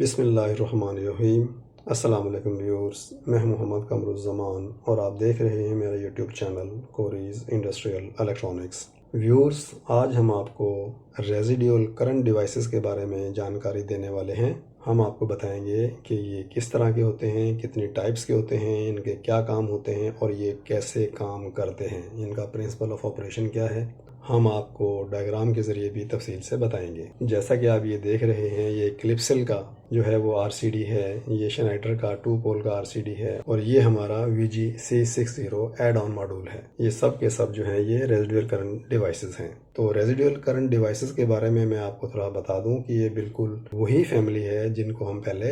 बिस्मिल्लाहिर्रहमानिर्रहीम। अस्सलाम वालेकुम व्यूअर्स, मैं मोहम्मद कमरुज़्ज़मान और आप देख रहे हैं मेरा YouTube channel Cori's industrial electronics. Viewers, आज हम आपको रेजिडुअल करंट डिवाइसेस के बारे में जानकारी देने वाले हैं। हम आपको बताएंगे कि ये किस तरह के होते हैं, कितनी टाइप्स के होते हैं, इनके क्या काम होते हैं और ये कैसे काम करते हैं, इनका प्रिंसिपल ऑफ ऑपरेशन क्या है। हम आपको डायग्राम के ज़रिए भी तफसील से बताएंगे। जैसा कि आप ये देख रहे हैं, ये क्लिप्सिल का जो है वो आरसीडी है, ये शनाइडर का 2 पोल का आरसीडी है और ये हमारा VG-C60 एड ऑन मॉड्यूल है। ये सब के सब जो है ये रेजिडुअल करंट डिवाइसेस हैं। तो रेजिडुअल करंट डिवाइसेस के बारे में मैं आपको थोड़ा बता दूं कि ये बिल्कुल वही फैमिली है जिनको हम पहले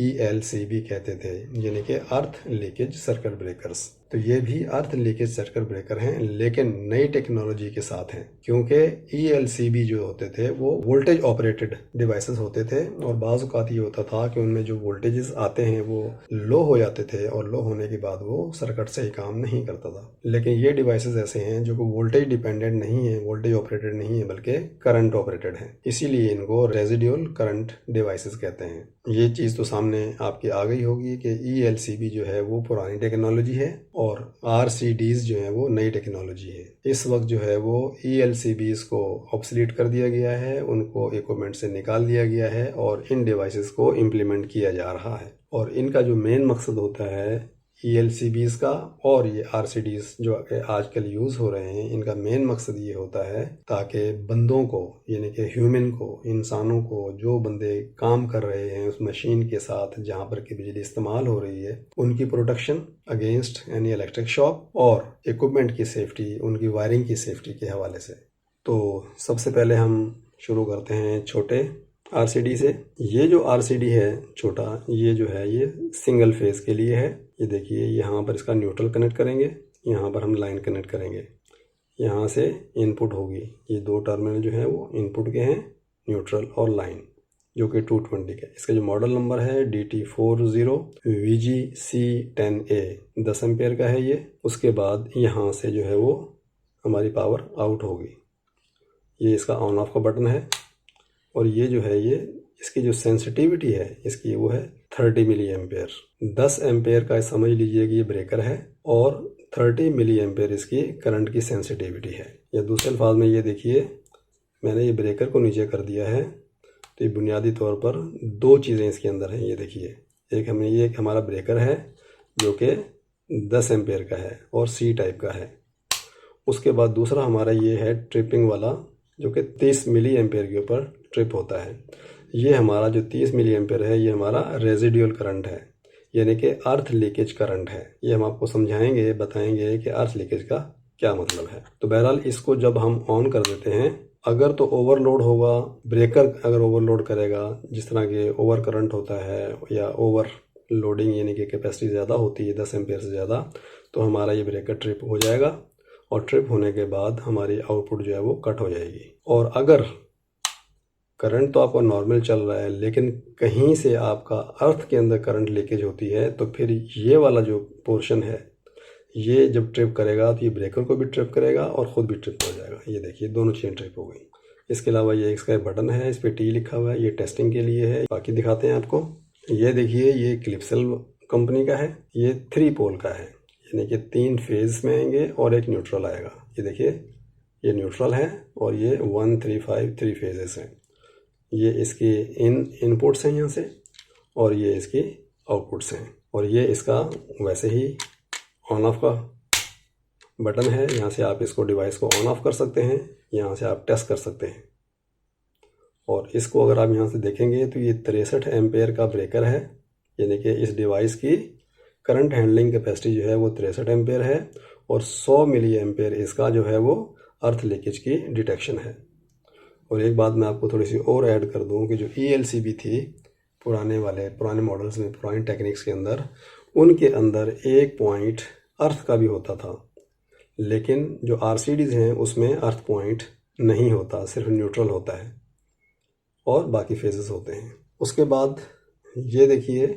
ELCB कहते थे, यानी कि अर्थ लीकेज सर्किट ब्रेकर्स। तो ये भी अर्थ लीकेज सर्किट ब्रेकर हैं, लेकिन नई टेक्नोलॉजी के साथ हैं, क्योंकि ELCB जो होते थे वो वोल्टेज ऑपरेटेड डिवाइसेस होते थे और बाज़ औक़ात ये होता था कि उनमें जो वोल्टेजेस आते हैं वो लो हो जाते थे और लो होने के बाद वो सर्किट से ही काम नहीं करता था। लेकिन ये डिवाइसेस ऐसे हैं जो कि वोल्टेज डिपेंडेंट नहीं है, वोल्टेज ऑपरेटेड नहीं है, बल्कि करंट ऑपरेटेड है। इसीलिए इनको रेजिडुअल करंट डिवाइसेस कहते हैं। ये चीज़ तो सामने आपकी आ गई होगी कि ELCB जो है वो पुरानी टेक्नोलॉजी है और RCDs जो है वो नई टेक्नोलॉजी है। इस वक्त जो है वो ELCBs को ऑब्सलीट कर दिया गया है, उनको इक्विपमेंट से निकाल दिया गया है और इन डिवाइसेस को इम्प्लीमेंट किया जा रहा है। और इनका जो मेन मकसद होता है ELCBs का और ये RCDs जो आजकल यूज़ हो रहे हैं, इनका मेन मकसद ये होता है ताकि बंदों को, यानी कि ह्यूमन को, इंसानों को, जो बंदे काम कर रहे हैं उस मशीन के साथ जहाँ पर की बिजली इस्तेमाल हो रही है, उनकी protection against any electric shock और इक्विपमेंट की सेफ्टी, उनकी वायरिंग की सेफ्टी के हवाले से। तो सबसे पहले हम शुरू करते हैं छोटे RCD से। ये जो RCD है छोटा, ये जो है ये सिंगल फेज के लिए है। ये देखिए, यहाँ पर इसका न्यूट्रल कनेक्ट करेंगे, यहाँ पर हम लाइन कनेक्ट करेंगे, यहाँ से इनपुट होगी। ये दो टर्मिनल जो है वो इनपुट के हैं, न्यूट्रल और लाइन, जो कि 220 का। इसका जो मॉडल नंबर है DT40 VGC10A 10 एम्पेयर का है ये। उसके बाद यहाँ से जो है वो हमारी पावर आउट होगी। ये इसका ऑन ऑफ का बटन है और ये जो है ये इसकी जो सेंसिटिविटी है इसकी वो है 30 मिली एम्पेयर। 10 एम्पेयर का समझ लीजिए कि ये ब्रेकर है और 30 मिली एम्पेयर इसकी करंट की सेंसिटिविटी है। या दूसरे अल्फाज में ये देखिए, मैंने ये ब्रेकर को नीचे कर दिया है तो ये बुनियादी तौर पर दो चीज़ें इसके अंदर हैं। ये देखिए, एक हमारा ब्रेकर है जो कि 10 एम्पेयर का है और C टाइप का है। उसके बाद दूसरा हमारा ये है ट्रिपिंग वाला, जो कि 30 मिली एम्पेयर के ऊपर ट्रिप होता है। ये हमारा जो 30 मिली एम्पेयर है ये हमारा रेजिडुअल करंट है, यानी कि अर्थ लीकेज करंट है। ये हम आपको समझाएंगे, बताएंगे कि अर्थ लीकेज का क्या मतलब है। तो बहरहाल इसको जब हम ऑन कर देते हैं, अगर तो ओवरलोड होगा, ब्रेकर अगर ओवरलोड करेगा, जिस तरह के ओवर करंट होता है या ओवर लोडिंग यानी कि कैपेसिटी ज़्यादा होती है 10 एम्पेयर से ज़्यादा, तो हमारा ये ब्रेकर ट्रिप हो जाएगा और ट्रिप होने के बाद हमारी आउटपुट जो है वो कट हो जाएगी। और अगर करंट तो आपका नॉर्मल चल रहा है लेकिन कहीं से आपका अर्थ के अंदर करंट लीकेज होती है, तो फिर ये वाला जो पोर्शन है ये जब ट्रिप करेगा तो ये ब्रेकर को भी ट्रिप करेगा और ख़ुद भी ट्रिप हो जाएगा। ये देखिए, दोनों चीज़ें ट्रिप हो गई। इसके अलावा ये इसका बटन है, इस पर T लिखा हुआ है, ये टेस्टिंग के लिए है। बाकी दिखाते हैं आपको। ये देखिए, ये क्लिप्सिल कंपनी का है, ये 3 पोल का है, यानी कि 3 फेज में आएंगे और एक न्यूट्रल आएगा। ये देखिए, ये न्यूट्रल है और ये 1 3 5 3 फेजेस हैं। ये इसकी इनपुट्स हैं यहाँ से और ये इसकी आउटपुट्स हैं। और ये इसका वैसे ही ऑन ऑफ का बटन है, यहाँ से आप इसको डिवाइस को ऑन ऑफ कर सकते हैं, यहाँ से आप टेस्ट कर सकते हैं। और इसको अगर आप यहाँ से देखेंगे तो ये 63 एम्पेयर का ब्रेकर है, यानी कि इस डिवाइस की करंट हैंडलिंग कैपेसिटी जो है वो 63 एम्पेयर है और 100 मिली एम्पेयर इसका जो है वो अर्थ लीकेज की डिटेक्शन है। और एक बात मैं आपको थोड़ी सी और ऐड कर दूं कि जो ELCB थी पुराने मॉडल्स में, पुरानी टेक्निक्स के अंदर, उनके अंदर एक पॉइंट अर्थ का भी होता था, लेकिन जो RCDs हैं उसमें अर्थ पॉइंट नहीं होता, सिर्फ न्यूट्रल होता है और बाकी फेजेस होते हैं। उसके बाद ये देखिए,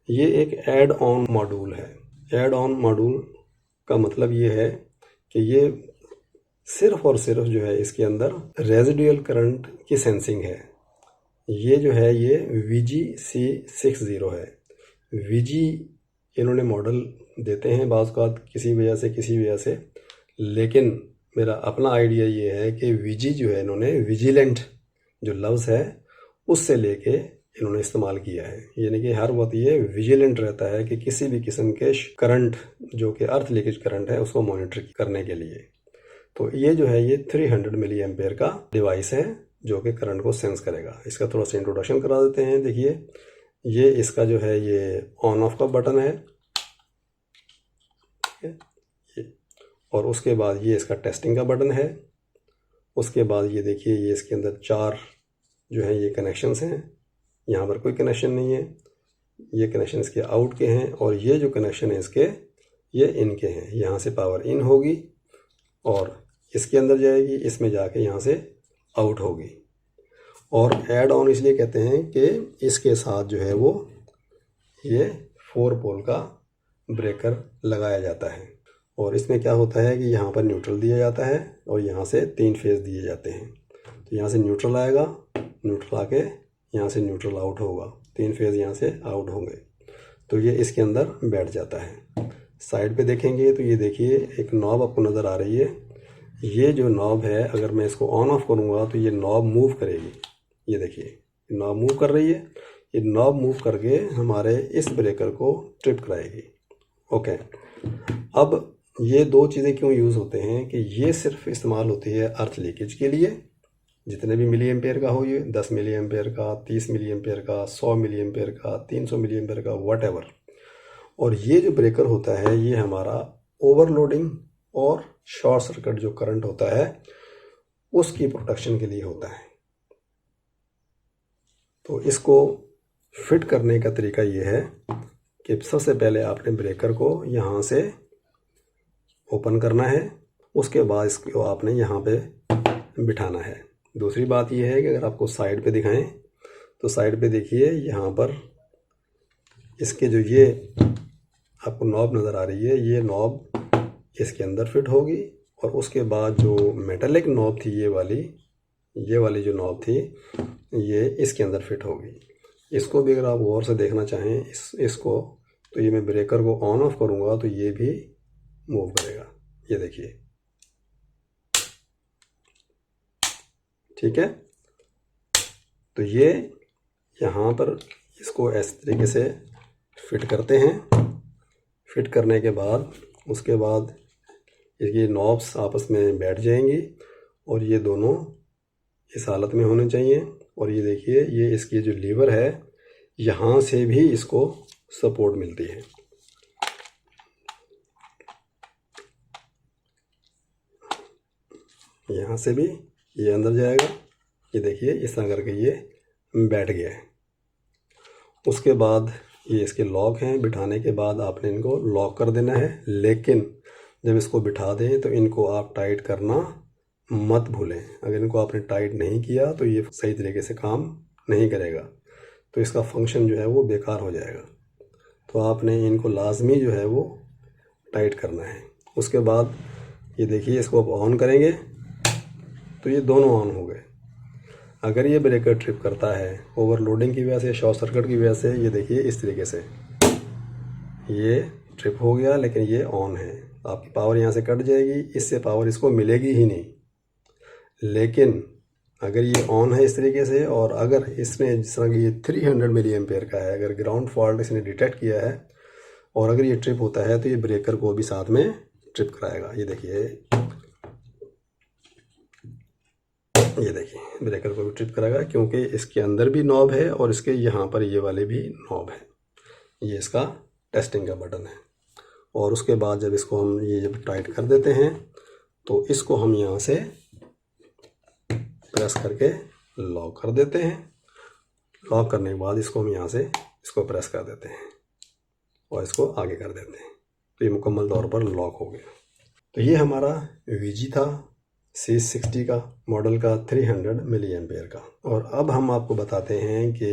ये एक एड ऑन मॉड्यूल है। एड ऑन मॉड्यूल का मतलब ये है कि ये सिर्फ और सिर्फ जो है इसके अंदर रेजिडुअल करंट की सेंसिंग है, ये जो है ये VG-C60 है। VG इन्होंने मॉडल देते हैं बाज़ औक़ात किसी वजह से, लेकिन मेरा अपना आइडिया ये है कि VG जो है इन्होंने विजिलेंट जो लफ्ज़ है उससे लेके इन्होंने इस्तेमाल किया है, यानी कि हर वक्त ये विजिलेंट रहता है कि किसी भी किस्म के करंट जो कि अर्थ लीकेज करंट है उसको मॉनिटर करने के लिए। तो ये जो है ये 300 मिली एम्पेयर का डिवाइस है जो कि करंट को सेंस करेगा। इसका थोड़ा सा इंट्रोडक्शन करा देते हैं। देखिए ये इसका जो है ये ऑन ऑफ का बटन है, और उसके बाद ये इसका टेस्टिंग का बटन है। उसके बाद ये देखिए ये इसके अंदर 4 जो है ये कनेक्शंस हैं। यहाँ पर कोई कनेक्शन नहीं है, ये कनेक्शन इसके आउट के हैं, और ये जो कनेक्शन है इसके ये इनके हैं। यहाँ से पावर इन होगी और इसके अंदर जाएगी, इसमें जाके यहाँ से आउट होगी। और ऐड ऑन इसलिए कहते हैं कि इसके साथ जो है वो ये 4 पोल का ब्रेकर लगाया जाता है। और इसमें क्या होता है कि यहाँ पर न्यूट्रल दिया जाता है और यहाँ से 3 फेज़ दिए जाते हैं। तो यहाँ से न्यूट्रल आएगा, न्यूट्रल आके यहाँ से न्यूट्रल आउट होगा, 3 फेज़ यहाँ से आउट होंगे, तो ये इसके अंदर बैठ जाता है। साइड पे देखेंगे तो ये देखिए एक नॉब आपको नज़र आ रही है। ये जो नॉब है अगर मैं इसको ऑन ऑफ करूँगा तो ये नॉब मूव करेगी। ये देखिए नॉब मूव कर रही है, ये नॉब मूव करके हमारे इस ब्रेकर को ट्रिप कराएगी। ओके, अब ये 2 चीज़ें क्यों यूज़ होते हैं कि ये सिर्फ इस्तेमाल होती है अर्थ लीकेज के लिए, जितने भी मिली एम्पेयर का हो, ये 10 मिली एम्पेयर का, 30 मिली एम्पेयर का, 100 मिली एम्पेयर का, 300 मिली एम्पेयर का, वट। और ये जो ब्रेकर होता है ये हमारा ओवरलोडिंग और शॉर्ट सर्किट जो करंट होता है उसकी प्रोटेक्शन के लिए होता है। तो इसको फिट करने का तरीका ये है कि सबसे पहले आपने ब्रेकर को यहाँ से ओपन करना है, उसके बाद इसको आपने यहाँ पे बिठाना है। दूसरी बात ये है कि अगर आपको साइड पे दिखाएं तो साइड पे देखिए यहाँ पर इसके जो ये आपको नॉब नज़र आ रही है, ये नॉब इसके अंदर फिट होगी, और उसके बाद जो मेटालिक नॉब थी ये वाली जो नॉब थी ये इसके अंदर फिट होगी। इसको भी अगर आप गौर से देखना चाहें इसको, तो ये मैं ब्रेकर को ऑन ऑफ करूँगा तो ये भी मूव करेगा। ये देखिए, ठीक है। तो ये यहाँ पर इसको इस तरीके से फिट करते हैं। फिट करने के बाद उसके बाद ये नॉब्स आपस में बैठ जाएंगी और ये दोनों इस हालत में होने चाहिए। और ये देखिए ये इसकी जो लीवर है यहाँ से भी इसको सपोर्ट मिलती है। यहाँ से भी ये अंदर जाएगा। ये देखिए इस तरह करके ये बैठ गया है। उसके बाद ये इसके लॉक हैं, बिठाने के बाद आपने इनको लॉक कर देना है। लेकिन जब इसको बिठा दें तो इनको आप टाइट करना मत भूलें। अगर इनको आपने टाइट नहीं किया तो ये सही तरीके से काम नहीं करेगा, तो इसका फंक्शन जो है वो बेकार हो जाएगा। तो आपने इनको लाजमी जो है वो टाइट करना है। उसके बाद ये देखिए इसको आप ऑन करेंगे तो ये दोनों ऑन हो गए। अगर ये ब्रेकर ट्रिप करता है ओवरलोडिंग की वजह से, शॉर्ट सर्किट की वजह से, ये देखिए इस तरीके से ये ट्रिप हो गया, लेकिन ये ऑन है। आपकी पावर यहाँ से कट जाएगी, इससे पावर इसको मिलेगी ही नहीं। लेकिन अगर ये ऑन है इस तरीके से, और अगर इसने जिस तरह की ये 300 मिली एम्पेयर का है, अगर ग्राउंड फॉल्ट इसने डिटेक्ट किया है और अगर ये ट्रिप होता है तो ये ब्रेकर को भी साथ में ट्रिप कराएगा। ये देखिए ब्रेकर को भी ट्रिप कराएगा, क्योंकि इसके अंदर भी नॉब है और इसके यहाँ पर ये वाले भी नॉब है। ये इसका टेस्टिंग का बटन है। और उसके बाद जब इसको हम ये जब टाइट कर देते हैं तो इसको हम यहाँ से प्रेस करके लॉक कर देते हैं। लॉक करने के बाद इसको हम यहाँ से इसको प्रेस कर देते हैं और इसको आगे कर देते हैं, तो ये मुकम्मल तौर पर लॉक हो गया। तो ये हमारा VG था C60 का मॉडल का 300 मिली एम्पेयर का। और अब हम आपको बताते हैं कि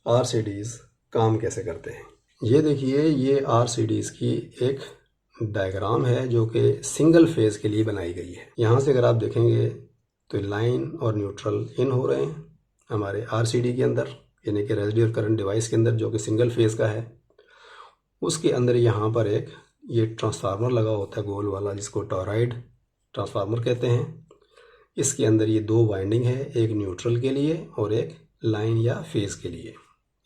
RCDs काम कैसे करते हैं। ये देखिए ये RCDs की एक डायग्राम है जो कि सिंगल फेज़ के लिए बनाई गई है। यहाँ से अगर आप देखेंगे तो लाइन और न्यूट्रल इन हो रहे हैं, हमारे आरसीडी के अंदर, यानी कि रेजिडुअल करंट डिवाइस के अंदर, जो कि सिंगल फेज का है, उसके अंदर यहाँ पर एक ये ट्रांसफार्मर लगा होता है गोल वाला, जिसको टॉरॉयड ट्रांसफार्मर कहते हैं। इसके अंदर ये दो वाइंडिंग है, एक न्यूट्रल के लिए और एक लाइन या फेज के लिए।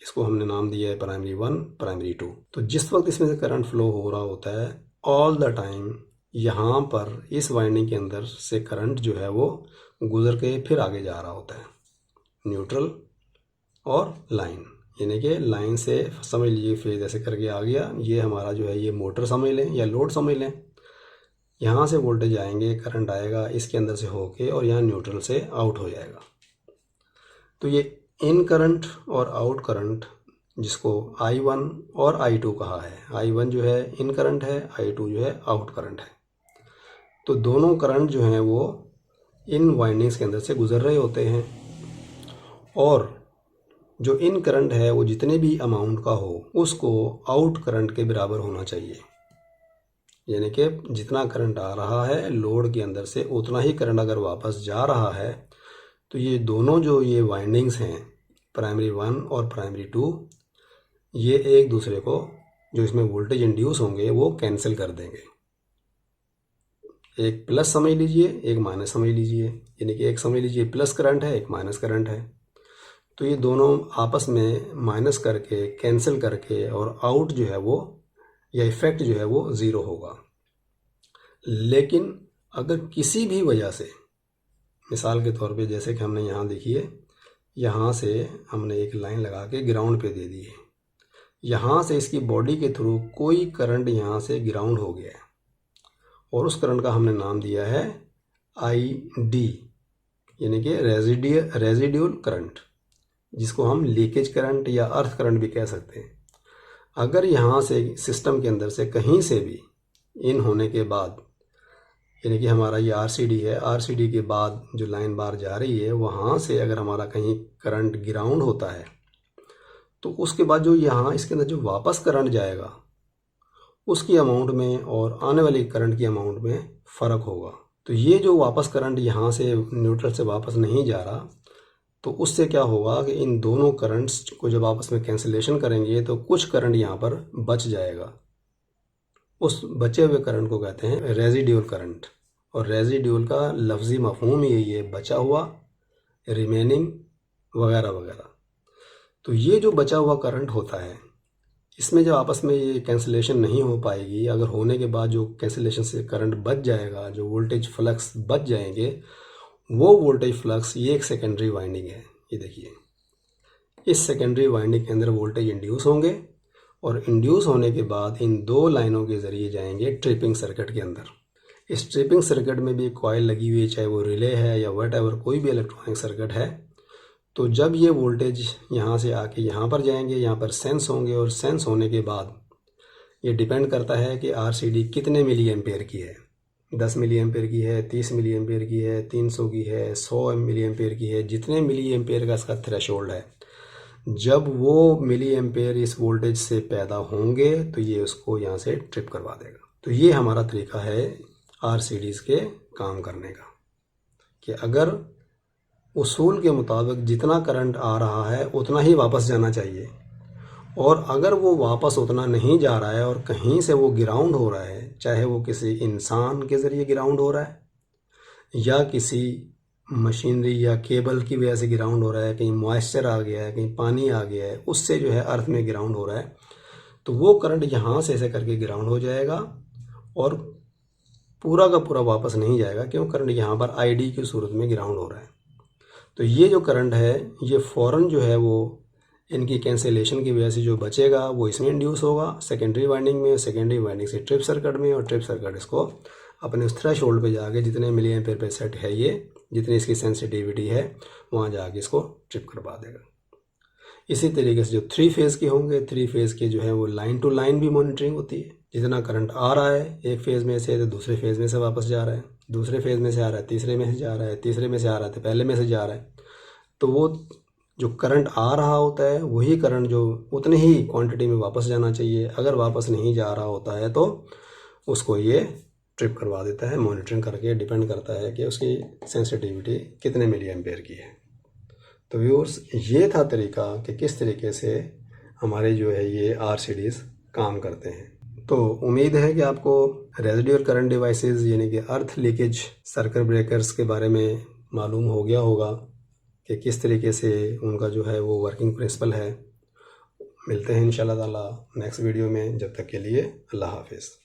इसको हमने नाम दिया है प्राइमरी 1, प्राइमरी 2। तो जिस वक्त इसमें से करंट फ्लो हो रहा होता है, ऑल द टाइम यहाँ पर इस वाइंडिंग के अंदर से करंट जो है वो गुजर के फिर आगे जा रहा होता है, न्यूट्रल और लाइन। यानी कि लाइन से समझ लीजिए फेज ऐसे करके आ गया, ये हमारा जो है ये मोटर समझ लें या लोड समझ लें। यहाँ से वोल्टेज आएंगे, करंट आएगा इसके अंदर से होके और यहाँ न्यूट्रल से आउट हो जाएगा। तो ये इन करंट और आउट करंट, जिसको I1 और I2 कहा है। I1 जो है इन करंट है, I2 जो है आउट करंट है। तो दोनों करंट जो हैं वो इन वाइंडिंग्स के अंदर से गुजर रहे होते हैं, और जो इन करंट है वो जितने भी अमाउंट का हो उसको आउट करंट के बराबर होना चाहिए। यानी कि जितना करंट आ रहा है लोड के अंदर से, उतना ही करंट अगर वापस जा रहा है, तो ये दोनों जो ये वाइंडिंग्स हैं प्राइमरी 1 और प्राइमरी 2, ये एक दूसरे को, जो इसमें वोल्टेज इंड्यूस होंगे, वो कैंसिल कर देंगे। एक प्लस समझ लीजिए, एक माइनस समझ लीजिए। यानी कि एक समझ लीजिए प्लस करंट है, एक माइनस करंट है। तो ये दोनों आपस में माइनस करके, कैंसिल करके, और आउट जो है वो, या इफेक्ट जो है वो ज़ीरो होगा। लेकिन अगर किसी भी वजह से, मिसाल के तौर पे जैसे कि हमने यहाँ देखिए, यहाँ से हमने एक लाइन लगा के ग्राउंड पे दे दी है, यहाँ से इसकी बॉडी के थ्रू कोई करंट यहाँ से ग्राउंड हो गया है, और उस करंट का हमने नाम दिया है ID, यानी कि रेजिड्यूल करंट, जिसको हम लीकेज करंट या अर्थ करंट भी कह सकते हैं। अगर यहाँ से सिस्टम के अंदर से कहीं से भी इन होने के बाद, यानी कि हमारा ये RCD है, RCD के बाद जो लाइन बार जा रही है, वहाँ से अगर हमारा कहीं करंट ग्राउंड होता है, तो उसके बाद जो यहाँ इसके अंदर जो वापस करंट जाएगा, उसकी अमाउंट में और आने वाली करंट की अमाउंट में फ़र्क होगा। तो ये जो वापस करंट यहाँ से न्यूट्रल से वापस नहीं जा रहा, तो उससे क्या होगा कि इन दोनों करंट्स को जब आपस में कैंसिलेशन करेंगे, तो कुछ करंट यहाँ पर बच जाएगा। उस बचे हुए करंट को कहते हैं रेजिड्यूल करंट, और रेजिड्यूल का लफ्ज़ी मफहूम यही है, बचा हुआ, रिमेनिंग वगैरह वगैरह। तो ये जो बचा हुआ करंट होता है, इसमें जब आपस में ये कैंसिलेशन नहीं हो पाएगी, अगर होने के बाद जो कैंसिलेशन से करंट बच जाएगा, जो वोल्टेज फ्लक्स बच जाएंगे, वो वोल्टेज फ्लक्स, ये एक सेकेंडरी वाइंडिंग है। ये देखिए, इस सेकेंडरी वाइंडिंग के अंदर वोल्टेज इंड्यूस होंगे, और इंड्यूस होने के बाद इन दो लाइनों के ज़रिए जाएंगे ट्रिपिंग सर्किट के अंदर। इस ट्रिपिंग सर्किट में भी कॉइल लगी हुई है, चाहे वो रिले है या वट एवर, कोई भी इलेक्ट्रॉनिक सर्किट है। तो जब ये वोल्टेज यहाँ से आके यहाँ पर जाएंगे, यहाँ पर सेंस होंगे, और सेंस होने के बाद ये डिपेंड करता है कि RCD कितने मिली एम्पेयर की है। 10 मिली एम्पेयर की है, 30 मिली एम्पेयर की है, 300 की है, 100 मिली एम्पेयर की है, जितने मिली एम्पेयर का इसका थ्रेशोल्ड है। जब वो मिली एम्पेयर इस वोल्टेज से पैदा होंगे, तो ये उसको यहाँ से ट्रिप करवा देगा। तो ये हमारा तरीका है RCDs के काम करने का, कि अगर उसूल के मुताबिक जितना करंट आ रहा है उतना ही वापस जाना चाहिए, और अगर वो वापस उतना नहीं जा रहा है और कहीं से वो ग्राउंड हो रहा है, चाहे वो किसी इंसान के ज़रिए ग्राउंड हो रहा है या किसी मशीनरी या केबल की वजह से ग्राउंड हो रहा है, कहीं मॉइस्चर आ गया है, कहीं पानी आ गया है, उससे जो है अर्थ में ग्राउंड हो रहा है, तो वो करंट यहाँ से ऐसे करके ग्राउंड हो जाएगा, और पूरा का पूरा वापस नहीं जाएगा, क्यों? करंट यहाँ पर ID की सूरत में ग्राउंड हो रहा है। तो ये जो करंट है, ये फ़ौरन जो है वो इनकी कैंसिलेशन की वजह से जो बचेगा वो इसमें इंड्यूस होगा सेकेंडरी वाइंडिंग में, सेकेंडरी वाइंडिंग से ट्रिप सर्किट में, और ट्रिप सर्किट इसको अपने उस थ्रेशोल्ड पे जाके, जितने मिली एम्पेयर पे सेट है ये, जितनी इसकी सेंसिटिविटी है, वहाँ जाके इसको ट्रिप करवा देगा। इसी तरीके से जो 3 फेज़ के होंगे, 3 फेज़ के जो है वो लाइन टू लाइन भी मॉनिटरिंग होती है। जितना करंट आ रहा है एक फेज़ में से, तो दूसरे फेज़ में से वापस जा रहा है, दूसरे फेज़ में से आ रहा है, तीसरे में से जा रहा है, तीसरे में से आ रहा है, तो पहले में से जा रहा है। तो वो जो करंट आ रहा होता है, वही करंट जो उतनी ही क्वांटिटी में वापस जाना चाहिए। अगर वापस नहीं जा रहा होता है तो उसको ये ट्रिप करवा देता है, मॉनिटरिंग करके। डिपेंड करता है कि उसकी सेंसिटिविटी कितने मिली एम्पेयर की है। तो व्यूअर्स ये था तरीका कि किस तरीके से हमारे जो है ये RCDs काम करते हैं। तो उम्मीद है कि आपको रेजिडुअल करंट डिवाइसेस यानी कि अर्थ लीकेज सर्किट ब्रेकर्स के बारे में मालूम हो गया होगा कि किस तरीके से उनका जो है वो वर्किंग प्रिंसिपल है। मिलते हैं इंशाल्लाह ताला नेक्स्ट वीडियो में, जब तक के लिए अल्लाह हाफिज़।